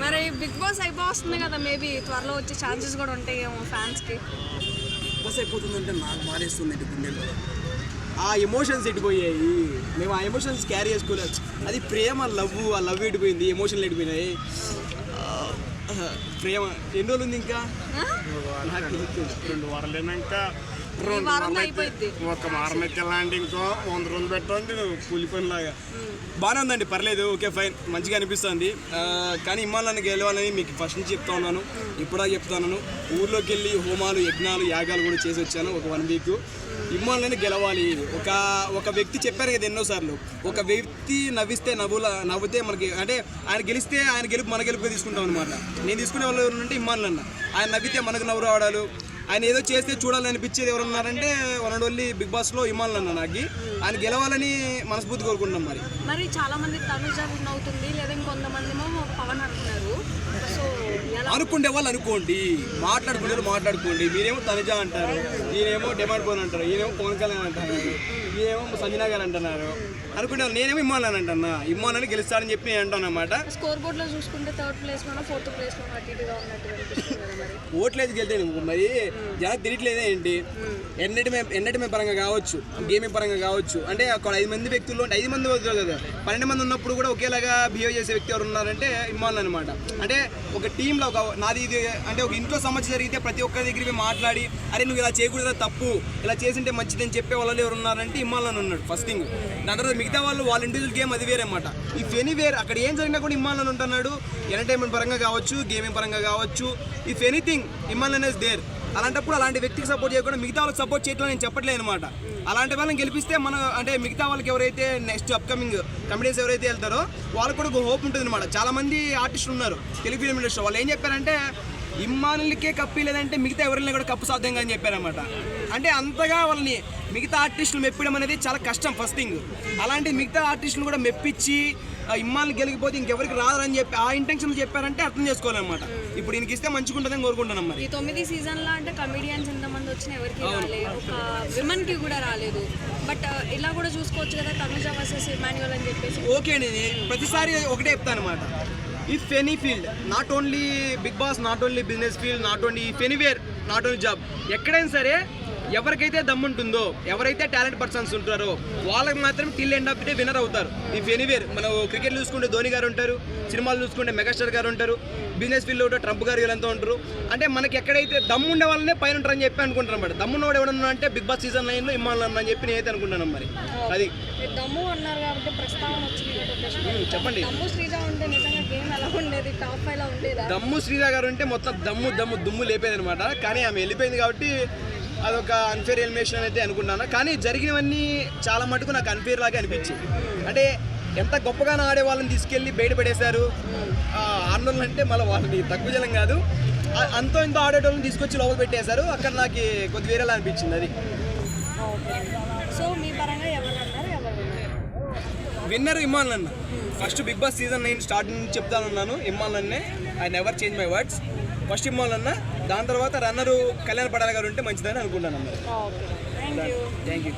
మరి big boss అయిపోతుంది కదా, మేబీ త్వరలో వచ్చే ఛాన్సెస్ కూడా ఉంటాయేమో ఫ్యాన్స్కి. బస్ అయిపోతుందంటే నాకు మారేస్తుంది గుండెల్లో. ఆ ఎమోషన్స్ ఎడిపోయాయి, మేము ఆ ఎమోషన్స్ క్యారీ చేసుకోలేదు. అది ప్రేమ ఆ లవ్ ఎడిపోయింది, ఎమోషన్లు ఎడిపోయినాయి. ప్రేమ ఎన్ని రోజులు ఉంది ఇంకా? 2 వారాలైనాక ఒక వారం అయితే వెళ్ళండి, ఇంకో 100 రోజులు పెట్టండి కూలి పనిలాగా. బాగానే ఉందండి, పర్లేదు, ఓకే ఫైన్, మంచిగా అనిపిస్తుంది. కానీ ఇమ్మాలని గెలవాలని మీకు ఫస్ట్ నుంచి చెప్తా ఉన్నాను, ఇప్పుడా చెప్తాను. ఊర్లోకి వెళ్ళి హోమాలు యజ్ఞాలు యాగాలు కూడా చేసి వచ్చాను ఒక 1 వీక్. ఇమ్మాలని గెలవాలి. ఒక వ్యక్తి చెప్పారు కదా ఎన్నోసార్లు, ఒక వ్యక్తి నవ్వితే మనకి, అంటే ఆయన గెలిస్తే ఆయన గెలుపు మన గెలుపు తీసుకుంటాం అనమాట. నేను తీసుకునే వాళ్ళు ఎవరంటే ఇమ్మాలన్న. ఆయన నవ్వితే మనకు నవ్వు రావడాలు, ఆయన ఏదో చేస్తే చూడాలనిపించేది ఎవరున్నారంటే వనడోళ్ళి బిగ్ బాస్లో ఇమ్మాలన్న. నాకు ఆయన గెలవాలని మనస్ఫూర్తి కోరుకుంటున్నాం. మరి చాలా మంది తనుజ విన్ అవుతుంది, లేదా ఇంకొంతమంది ఏమో పవన్ అంటున్నారు. సో అనుకుంటే వాళ్ళు అనుకోండి, మాట్లాడుకోండి. మీరేమో తనుజ అంటారు, ఈయనేమో డిమాండ్ పోన్ అంటారు, ఈయనేమో పవన్ కళ్యాణ్ అంటారు, ఈయనేమో సంజనా గారు అంటున్నారు. అనుకుంటే నేనేమో ఇమ్మాలని అంటున్నా, ఇమ్మాలని గెలుస్తాడని చెప్పి నేను అంటాను అనమాట. స్కోర్ బోర్డ్లో చూసుకుంటే 3rd ప్లేస్లోనో 4th ప్లేస్లో అటు ఇటుగా ఉన్నట్టు అనిపిస్తుంది కదా. మరి ఓట్లేదు గెలితే మరి జనం తిరగట్లేదే ఏంటి? ఎన్నటి పరంగా కావచ్చు, గేమింగ్ పరంగా కావచ్చు. అంటే ఒక 5 మంది వ్యక్తుల్లో ఉంటే 5 మంది వద్దు కదా, 12 మంది ఉన్నప్పుడు కూడా ఒకేలాగా బిహేవ్ చేసే వ్యక్తి ఎవరు ఉన్నారంటే ఇమ్మాన్ అనమాట. అంటే ఒక టీంలో నాది ఇది అంటే ఒక ఇంట్లో సమస్య జరిగితే ప్రతి ఒక్కరి దగ్గర మాట్లాడి, అరే నువ్వు ఇలా చేయకూడదు, తప్పు, ఇలా చేసింటే మంచిదని చెప్పే వాళ్ళు ఎవరు ఉన్నారంటే ఇమ్మాన్ అని ఉన్నాడు ఫస్ట్ థింగ్. దాని తర్వాత మిగతా వాళ్ళ ఇండివిజువల్ గేమ్ అది వేరే అనమాట. ఈ ఫెనీ వేర్, అక్కడ ఏం జరిగినా కూడా ఇమ్మాన్ అని ఉంటున్నాడు. ఎంటర్టైన్మెంట్ పరంగా కావచ్చు, గేమింగ్ పరంగా కావచ్చు, ఇఫ్ ఎనీథింగ్ ఇమ్మాన్ అనేది దేర్. అలాంటప్పుడు అలాంటి వ్యక్తికి సపోర్ట్ చేయకుండా మిగతా వాళ్ళకి సపోర్ట్ చేయట్లేదు నేను చెప్పట్లేదు అనమాట. అలాంటి వాళ్ళని గెలిపిస్తే మన అంటే మిగతా వాళ్ళకి ఎవరైతే నెక్స్ట్ అప్కమింగ్ కమెడియన్స్ ఎవరైతే వెళ్తారో వాళ్ళకి కూడా ఒక హోప్ ఉంటుంది అనమాట. చాలామంది ఆర్టిస్టులు ఉన్నారు తెలుగు ఫిలిం ఇండస్ట్రీ, వాళ్ళు ఏం చెప్పారంటే ఇమ్మానులకే కప్పు లేదంటే మిగతా ఎవరైనా కూడా కప్పు సాధ్యంగా అని చెప్పారనమాట. అంటే అంతగా వాళ్ళని మిగతా ఆర్టిస్టులు మెప్పడం అనేది చాలా కష్టం ఫస్ట్ థింగ్. అలాంటి మిగతా ఆర్టిస్టులు కూడా మెప్పించి ఇమ్మాన్ని గెలిగిపోతే ఇంకెవరికి రాదని చెప్పి ఆ ఇంటెన్షన్ చెప్పారంటే అర్థం చేసుకోవాలన్నమాట. ఇప్పుడు ఈయనకి ఇస్తే మంచిగా ఉంటుందని కోరుకుంటున్నాం. మరి 9 సీజన్లో అంటే కమెడియన్స్ ఎంతమంది వచ్చినా ఎవరికి రాలేదు, ఒక విమెన్కి కూడా రాలేదు. బట్ ఇలా కూడా చూసుకోవచ్చు కదా, తనుజ వర్సెస్ ఇమాన్యుయల్ అని చెప్పేసి. ఓకే అండి, ప్రతిసారి ఒకటే చెప్తాను అనమాట. If any field, not only Bigg Boss, not only business field, not only if anywhere, not only job, ఎక్కడైనా సరే ఎవరికైతే దమ్ముంటుందో, ఎవరైతే టాలెంట్ పర్సన్స్ ఉంటారో వాళ్ళకి మాత్రం till end of day winner అవుతారు. ఇఫ్ ఎనీవేర్, మనం క్రికెట్ చూసుకుంటే ధోని గారు ఉంటారు, సినిమాలు చూసుకుంటే మెగాస్టార్ గారు ఉంటారు, బిజినెస్ ఫీల్డ్లో ఉంటే ట్రంప్ గారు వీళ్ళంతా ఉంటారు. అంటే మనకి ఎక్కడైతే దమ్ము ఉండే వాళ్ళనే పైన ఉంటారని చెప్పి అనుకుంటారు అనమాట. దమ్మున్నవాడు ఎవడన్నా అంటే బిగ్ బాస్ సీజన్ 9లో ఇమ్మాన్ అని చెప్పి నేనైతే అనుకుంటున్నాను. మరి అది దమ్ము అన్నారు కాబట్టి ప్రస్తావన వచ్చింది, చెప్పండి. దమ్ము శ్రీజ ఉంటే నిజంగా గేమ్ ఎలా ఉండేది? టాప్ 5లో ఉండేదా? దమ్ము శ్రీజ గారు ఉంటే మొత్తం దుమ్ము లేపేది అనమాట. కానీ ఆమె వెళ్ళిపోయింది కాబట్టి అదొక అన్ఫేర్ ఎలిమినేషన్ అయితే అనుకున్నాను. కానీ జరిగినవన్నీ చాలా మటుకు నాకు అన్ఫేర్ లాగే అనిపించింది. అంటే ఎంత గొప్పగానో ఆడే వాళ్ళని తీసుకెళ్ళి బయటపడేశారు. ఆర్నోళ్ళు అంటే మళ్ళీ వాళ్ళని తక్కువ జలం కాదు, అంతో ఇంతో ఆడేటోళ్ళని తీసుకొచ్చి లోపల పెట్టేశారు. అక్కడ నాకు కొద్ది వేరేలా అనిపించింది. అది సో మీ పరంగా ఎవరన్నారు? విన్నర్ ఇమ్మాన్ అన్న. First Bigg Boss season 9 starting నుంచి చెప్తానున్నాను, ఇమ్మాన్ అన్నే. I never change my words. First Imman అన్న, దాని తర్వాత రన్నరు కళ్యాణ్ పడాల గారు ఉంటే మంచిదని అనుకుంటాను. Thank you.